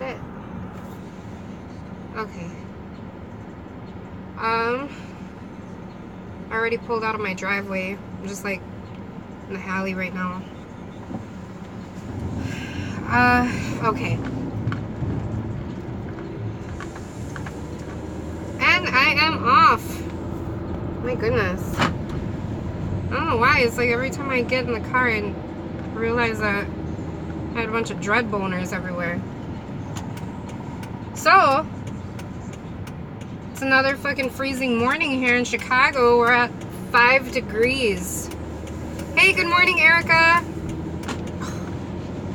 shit. Okay. I already pulled out of my driveway. I'm just like in the alley right now. Okay. And I am off. My goodness. I don't know why. It's like every time I get in the car and realize that I had a bunch of dread boners everywhere. So, it's another fucking freezing morning here in Chicago. We're at 5 degrees. Hey, good morning, Erica.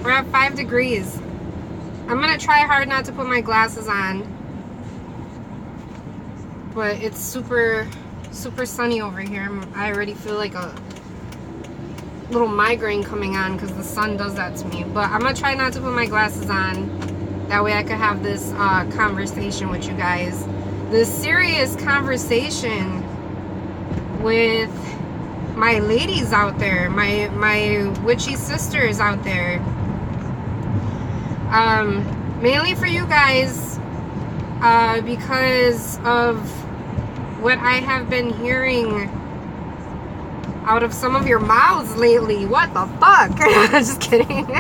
We're at 5 degrees. I'm gonna try hard not to put my glasses on. But it's super sunny over here. I already feel like a little migraine coming on because the sun does that to me. But I'm gonna try not to put my glasses on. That way I could have this conversation with you guys. This serious conversation with my ladies out there, my witchy sisters out there. Mainly for you guys, because of what I have been hearing out of some of your mouths lately. What the fuck? Just kidding.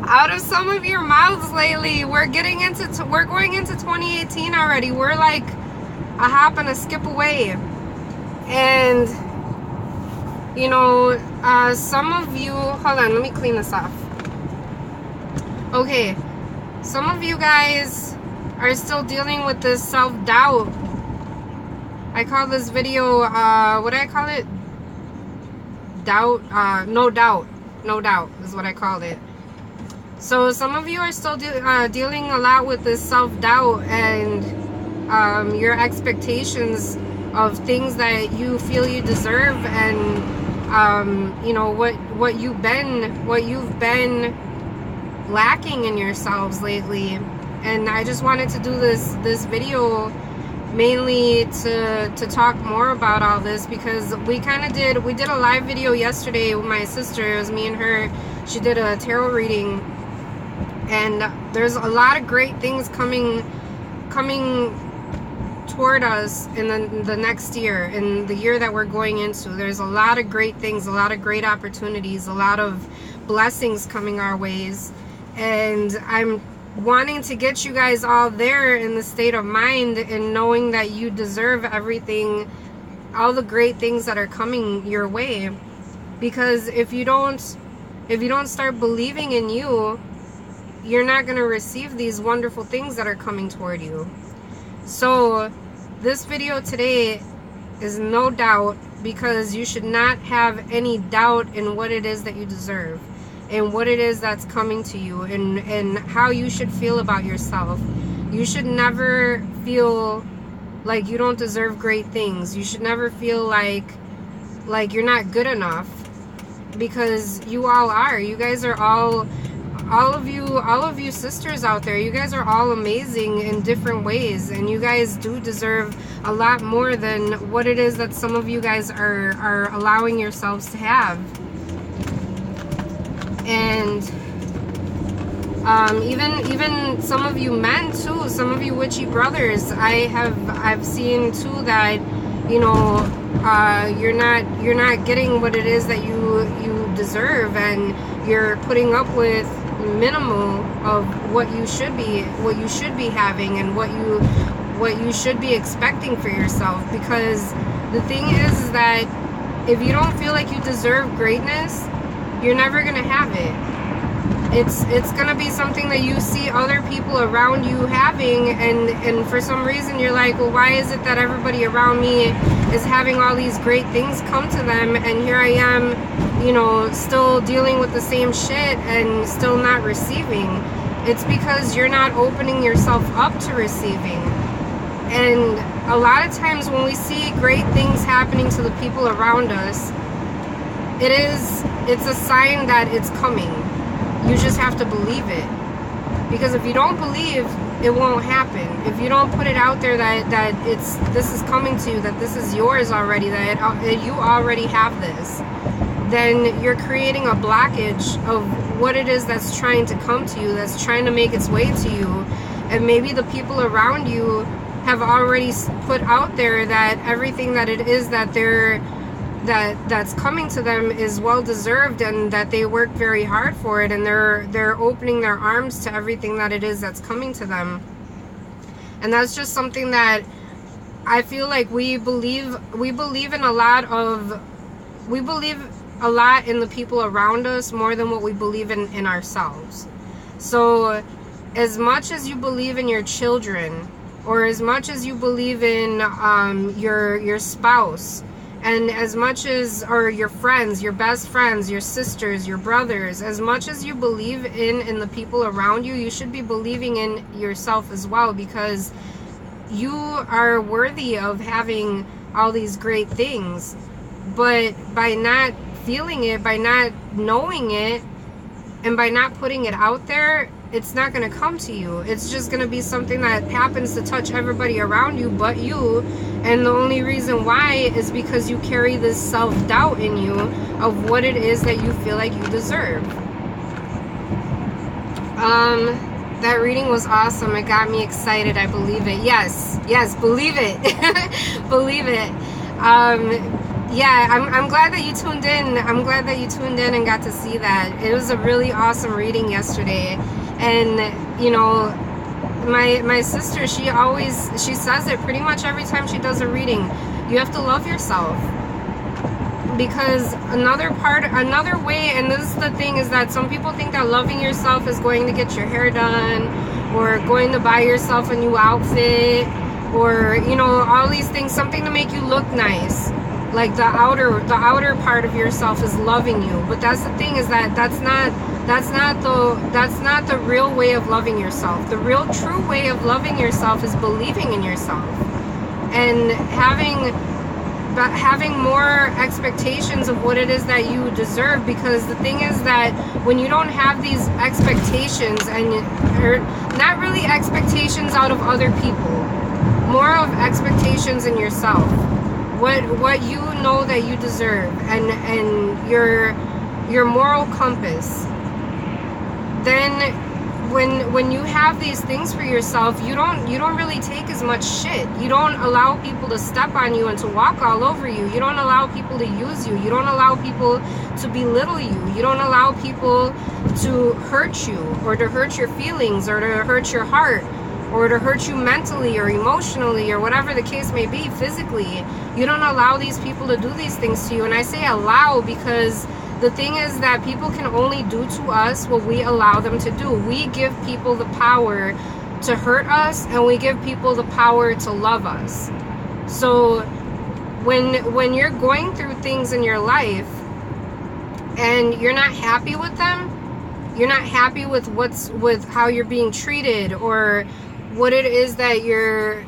Out of some of your mouths lately. We're going into 2018 already. We're like a hop and a skip away. And you know, some of you, hold on, let me clean this off. Okay, some of you guys are still dealing with this self-doubt. I call this video, what do I call it? No doubt is what I called it. So some of you are still dealing a lot with this self-doubt and your expectations of things that you feel you deserve, and you know what you've been lacking in yourselves lately. And I just wanted to do this video mainly to talk more about all this, because we did a live video yesterday with my sister. It was me and her. She did a tarot reading, and there's a lot of great things coming toward us in the next year, in the year that we're going into. There's a lot of great things, a lot of great opportunities, a lot of blessings coming our ways, and I'm wanting to get you guys all there in the state of mind and knowing that you deserve everything, all the great things that are coming your way. Because if you don't start believing in you, you're not going to receive these wonderful things that are coming toward you. So this video today is no doubt, because you should not have any doubt in what it is that you deserve and what it is that's coming to you, and how you should feel about yourself. You should never feel like you don't deserve great things. You should never feel like you're not good enough, because you all are. You guys are all of you sisters out there, you guys are all amazing in different ways, and you guys do deserve a lot more than what it is that some of you guys are allowing yourselves to have. And even some of you men too, some of you witchy brothers, I've seen too that, you know, you're not getting what it is that you deserve, and you're putting up with minimal of what you should be having, and what you should be expecting for yourself. Because the thing is that if you don't feel like you deserve greatness, you're never gonna have it. It's gonna be something that you see other people around you having, and for some reason you're like, well, why is it that everybody around me is having all these great things come to them, and here I am, you know, still dealing with the same shit and still not receiving? It's because you're not opening yourself up to receiving. And a lot of times when we see great things happening to the people around us, it's a sign that it's coming. You just have to believe it. Because if you don't believe, it won't happen. If you don't put it out there that this is coming to you, that this is yours already, that you already have this, then you're creating a blockage of what it is that's trying to come to you, that's trying to make its way to you. And maybe the people around you have already put out there that everything that it is that that's coming to them is well deserved, and that they work very hard for it, and they're opening their arms to everything that it is that's coming to them. And that's just something that I feel like we believe in a lot in the people around us more than what we believe in ourselves. So as much as you believe in your children, or as much as you believe in your spouse, and as much as, or your friends, your best friends, your sisters, your brothers, as much as you believe in the people around you, you should be believing in yourself as well, because you are worthy of having all these great things. But by not feeling it, by not knowing it, and by not putting it out there, it's not going to come to you. It's just going to be something that happens to touch everybody around you but you. And the only reason why is because you carry this self-doubt in you of what it is that you feel like you deserve. That reading was awesome. It got me excited. I believe it. Yes, believe it. Believe it. Yeah, I'm glad that you tuned in. I'm glad that you tuned in and got to see that. It was a really awesome reading yesterday. And, you know, my sister, she says it pretty much every time she does a reading. You have to love yourself. Because another way, and this is the thing, is that some people think that loving yourself is going to get your hair done, or going to buy yourself a new outfit, or, you know, all these things, something to make you look nice. Like the outer part of yourself is loving you. But that's the thing, is that that's not the real way of loving yourself. The real true way of loving yourself is believing in yourself and having more expectations of what it is that you deserve. Because the thing is that when you don't have these expectations, or not really expectations out of other people, more of expectations in yourself, what you know that you deserve, and your moral compass, then when you have these things for yourself, you don't really take as much shit. You don't allow people to step on you and to walk all over you. You don't allow people to use you. You don't allow people to belittle you. You don't allow people to hurt you, or to hurt your feelings, or to hurt your heart, or to hurt you mentally or emotionally, or whatever the case may be, physically. You don't allow these people to do these things to you. And I say allow because the thing is that people can only do to us what we allow them to do. We give people the power to hurt us, and we give people the power to love us. So when you're going through things in your life and you're not happy with them, you're not happy with how you're being treated, or what it is that you're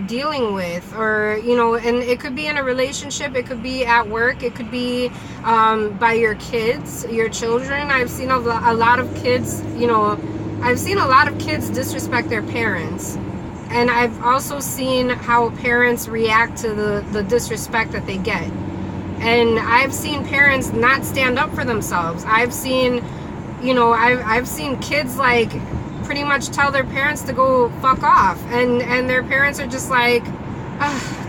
dealing with, or, you know, and it could be in a relationship, it could be at work, it could be by your kids, your children. I've seen a lot of kids, you know, I've seen a lot of kids disrespect their parents, and I've also seen how parents react to the disrespect that they get. And I've seen parents not stand up for themselves. I've seen, you know, I've seen kids like pretty much tell their parents to go fuck off, and their parents are just like,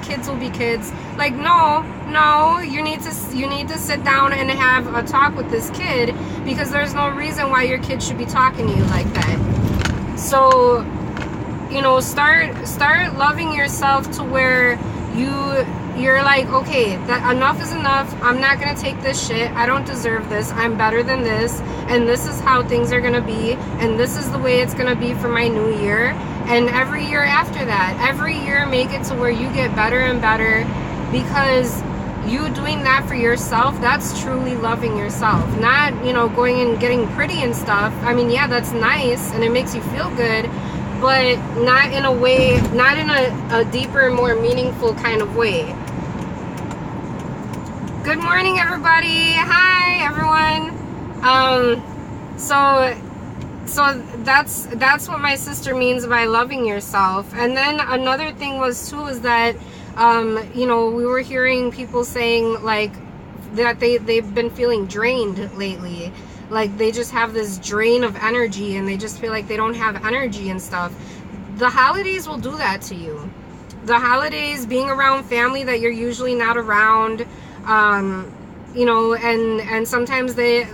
kids will be kids. Like, no, you need to sit down and have a talk with this kid, because there's no reason why your kid should be talking to you like that. So, you know, start loving yourself to where you're like, okay, that enough is enough. I'm not gonna take this shit. I don't deserve this. I'm better than this, and this is how things are gonna be, and this is the way it's gonna be for my new year, and every year after that. Every year, make it to where you get better and better, because you doing that for yourself, that's truly loving yourself. Not, you know, going and getting pretty and stuff. I mean, yeah, that's nice and it makes you feel good, but not in a way, not in a deeper, more meaningful kind of way. Good morning, everybody. Hi, everyone. So that's what my sister means by loving yourself. And then another thing was too, is that, you know, we were hearing people saying, like, they've been feeling drained lately. Like they just have this drain of energy and they just feel like they don't have energy and stuff. The holidays will do that to you. The holidays, being around family that you're usually not around, you know, and sometimes they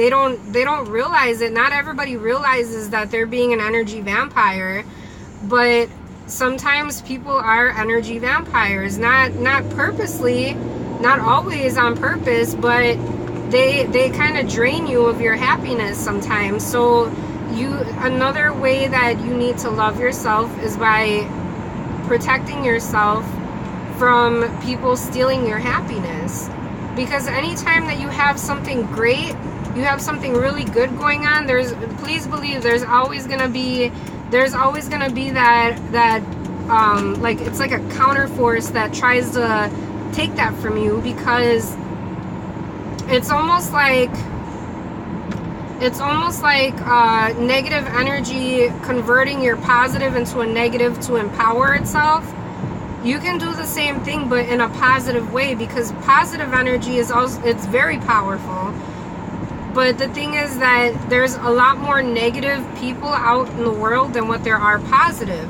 don't realize it. Not everybody realizes that they're being an energy vampire, but sometimes people are energy vampires, not purposely, not always on purpose, but they kind of drain you of your happiness sometimes. So another way that you need to love yourself is by protecting yourself from people stealing your happiness. Because anytime that you have something great, you have something really good going on, please believe there's always gonna be that like it's like a counter force that tries to take that from you, because it's almost like negative energy converting your positive into a negative to empower itself. You can do the same thing, but in a positive way, because positive energy is also, it's very powerful. But the thing is that there's a lot more negative people out in the world than what there are positive.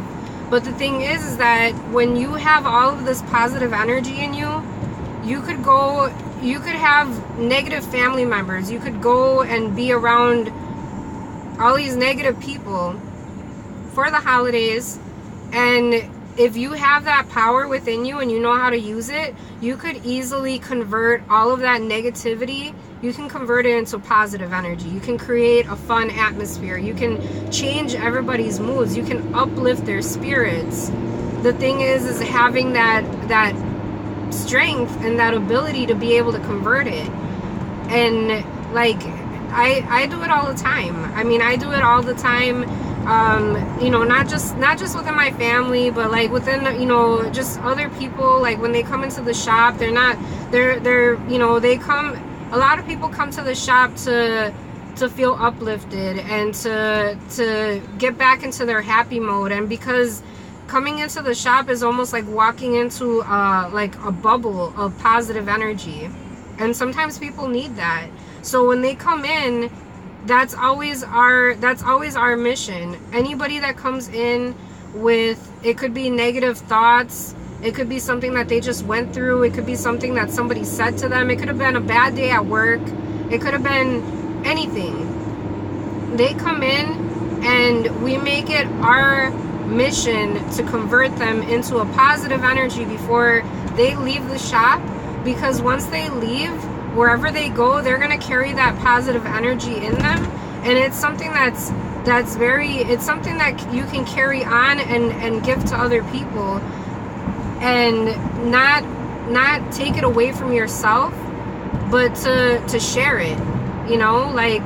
But the thing is that when you have all of this positive energy in you, you could have negative family members. You could go and be around all these negative people for the holidays, and if you have that power within you and you know how to use it, you could easily convert all of that negativity. You can convert it into positive energy. You can create a fun atmosphere. You can change everybody's moods. You can uplift their spirits. The thing is having that strength and that ability to be able to convert it. And like I do it all the time. I mean, I do it all the time. You know, not just within my family, but like within, you know, just other people. Like when they come into the shop, they're you know, a lot of people come to the shop to feel uplifted and to get back into their happy mode. And because coming into the shop is almost like walking into like a bubble of positive energy, and sometimes people need that. So when they come in, that's always our mission. Anybody that comes in with, it could be negative thoughts, it could be something that they just went through, it could be something that somebody said to them, it could have been a bad day at work, it could have been anything. They come in and we make it our mission to convert them into a positive energy before they leave the shop, because once they leave, wherever they go, they're going to carry that positive energy in them. And it's something it's something that you can carry on and give to other people, and not take it away from yourself, but to share it. You know, like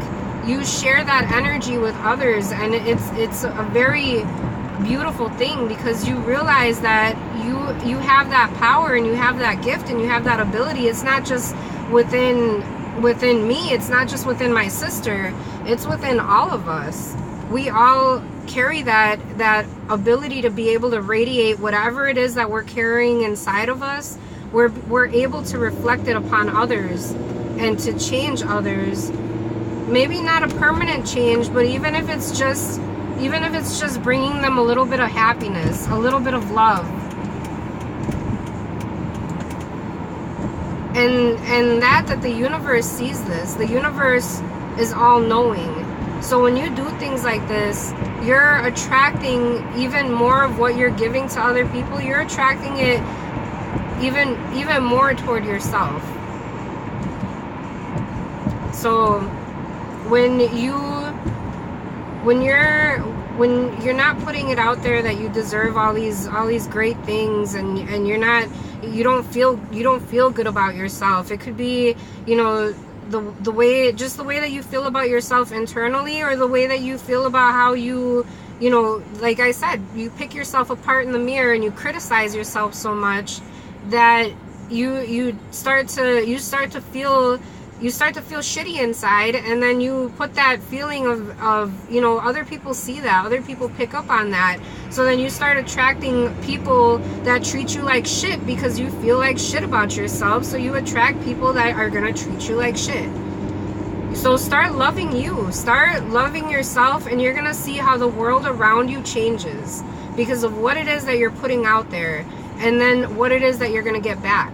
you share that energy with others, and it's a very beautiful thing, because you realize that you have that power and you have that gift and you have that ability. It's not just within me, it's not just within my sister, it's within all of us. We all carry that ability to be able to radiate whatever it is that we're carrying inside of us. We're able to reflect it upon others and to change others. Maybe not a permanent change, but even if it's just bringing them a little bit of happiness, a little bit of love. And that the universe sees this. The universe is all-knowing. So when you do things like this, you're attracting even more of what you're giving to other people. You're attracting it even more toward yourself. So when you're not putting it out there that you deserve all these great things, and you don't feel good about yourself. It could be, you know, the way that you feel about yourself internally, or the way that you feel about how you know, like I said, you pick yourself apart in the mirror and you criticize yourself so much that you start to feel you start to feel shitty inside, and then you put that feeling of you know, other people see that, other people pick up on that, so then you start attracting people that treat you like shit because you feel like shit about yourself, so you attract people that are gonna treat you like shit. So start loving you, start loving yourself, and you're gonna see how the world around you changes because of what it is that you're putting out there, and then what it is that you're gonna get back.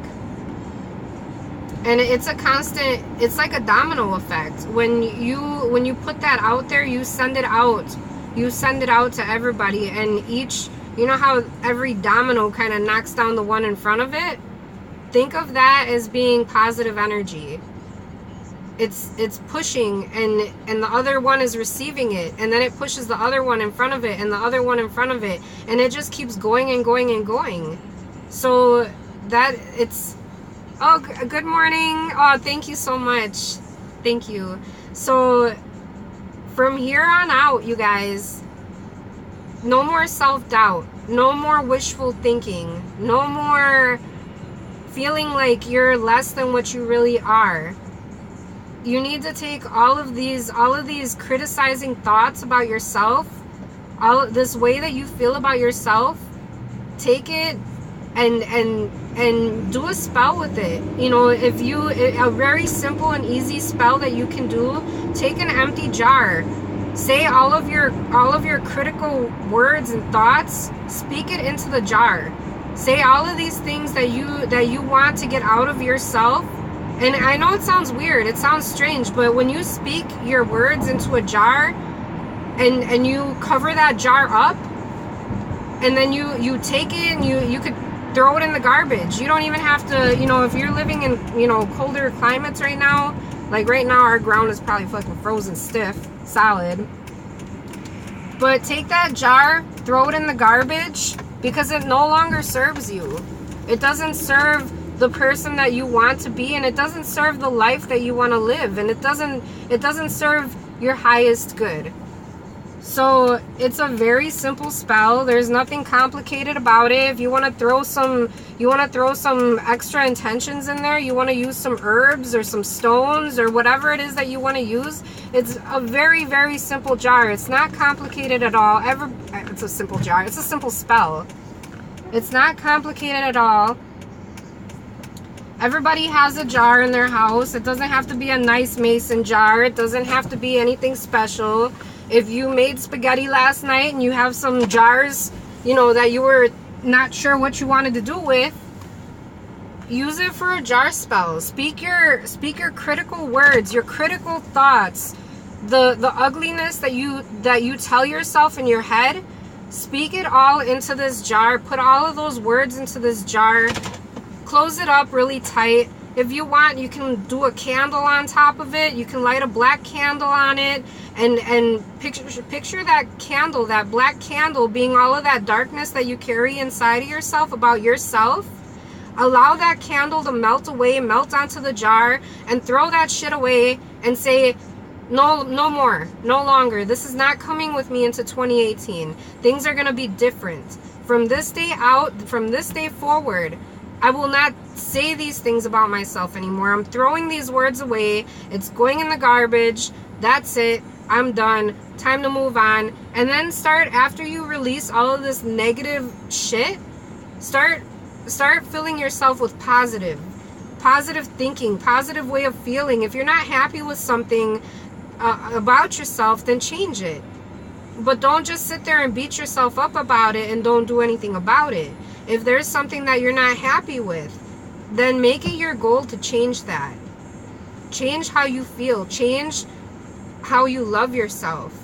And it's a constant, it's like a domino effect. When you put that out there, you send it out. You send it out to everybody, and each, you know how every domino kind of knocks down the one in front of it? Think of that as being positive energy. It's pushing, and the other one is receiving it, and then it pushes the other one in front of it, and the other one in front of it, and it just keeps going and going and going. So that it's, oh, good morning. Oh, thank you so much. Thank you. So from here on out, you guys, no more self-doubt, no more wishful thinking, no more feeling like you're less than what you really are. You need to take all of these criticizing thoughts about yourself, all this way that you feel about yourself, take it and do a spell with it. You know, if you, a very simple and easy spell that you can do, take an empty jar, say all of your critical words and thoughts, speak it into the jar, say all of these things that you want to get out of yourself. And I know it sounds weird, it sounds strange, but when you speak your words into a jar and you cover that jar up, and then you take it and you could throw it in the garbage. You don't even have to, you know, if you're living in, you know, colder climates right now, like right now our ground is probably fucking frozen stiff, solid. But take that jar, throw it in the garbage, because it no longer serves you. It doesn't serve the person that you want to be, and it doesn't serve the life that you want to live, and it doesn't serve your highest good. So it's a very simple spell. There's nothing complicated about it. If you want to throw some extra intentions in there, you want to use some herbs or some stones or whatever it is that you want to use, it's a very, very simple jar. It's not complicated at all. It's a simple jar. It's a simple spell. It's not complicated at all. Everybody has a jar in their house. It doesn't have to be a nice mason jar. It doesn't have to be anything special. If you made spaghetti last night and you have some jars, you know, that you were not sure what you wanted to do with, use it for a jar spell. Speak your critical words, your critical thoughts, the ugliness that you tell yourself in your head. Speak it all into this jar. Put all of those words into this jar. Close it up really tight. If you want, you can do a candle on top of it. You can light a black candle on it, and picture that candle, that black candle, being all of that darkness that you carry inside of yourself about yourself. Allow that candle to melt away, melt onto the jar, and throw that shit away and say, no more, no longer. This is not coming with me into 2018. Things are going to be different. From this day out, from this day forward, I will not say these things about myself anymore. I'm throwing these words away. It's going in the garbage. That's it. I'm done. Time to move on. And then start, after you release all of this negative shit, start filling yourself with positive thinking, positive way of feeling. If you're not happy with something about yourself, then change it. But don't just sit there and beat yourself up about it and don't do anything about it. If there's something that you're not happy with, then make it your goal to change that. Change how you feel. Change how you love yourself.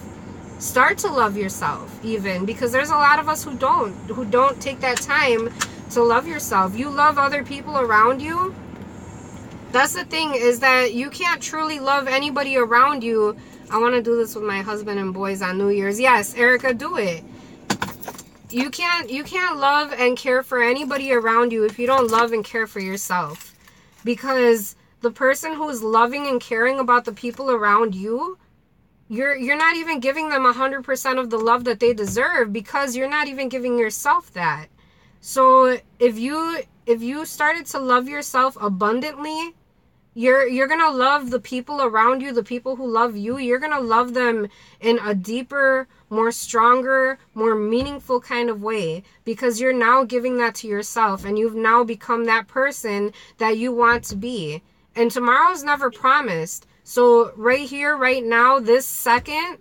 Start to love yourself, even, because there's a lot of us who don't take that time to love yourself. You love other people around you. That's the thing, is that you can't truly love anybody around you. I want to do this with my husband and boys on New Year's. Yes, Erica, do it. You can't love and care for anybody around you if you don't love and care for yourself. Because the person who is loving and caring about the people around you, you're not even giving them 100% of the love that they deserve, because you're not even giving yourself that. So if you started to love yourself abundantly, You're gonna love the people around you, the people who love you. You're gonna love them in a deeper, more stronger, more meaningful kind of way, because you're now giving that to yourself, and you've now become that person that you want to be. And tomorrow's never promised. So right here, right now, this second,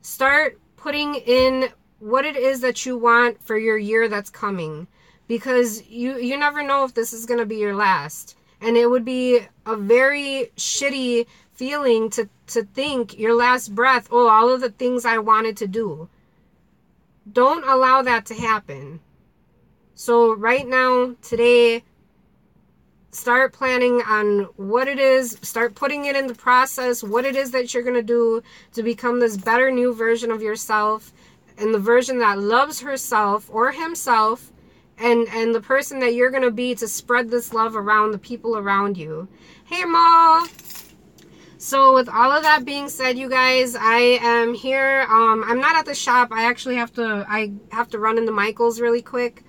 start putting in what it is that you want for your year that's coming, because you never know if this is going to be your last. And it would be a very shitty feeling to think your last breath, oh, all of the things I wanted to do. Don't allow that to happen. So right now, today, start planning on what it is. Start putting it in the process, what it is that you're going to do to become this better new version of yourself, and the version that loves herself or himself, and the person that you're going to be to spread this love around the people around you. Hey, Ma! So with all of that being said, you guys, I am here. I'm not at the shop. I actually have to run into Michael's really quick.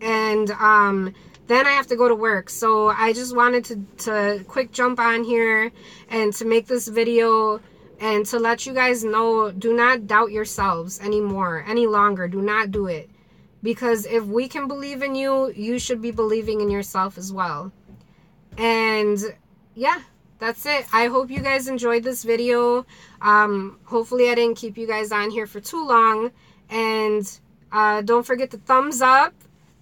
And then I have to go to work. So I just wanted to quick jump on here and to make this video and to let you guys know, do not doubt yourselves anymore, any longer. Do not do it. Because if we can believe in you, you should be believing in yourself as well. And yeah, that's it. I hope you guys enjoyed this video. Hopefully I didn't keep you guys on here for too long. And don't forget to thumbs up.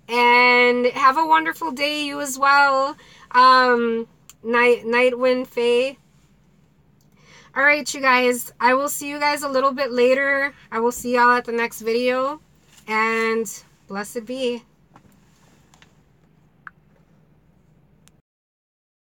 And have a wonderful day, you as well. Nightwind Faye. Alright, you guys. I will see you guys a little bit later. I will see y'all at the next video. And blessed be.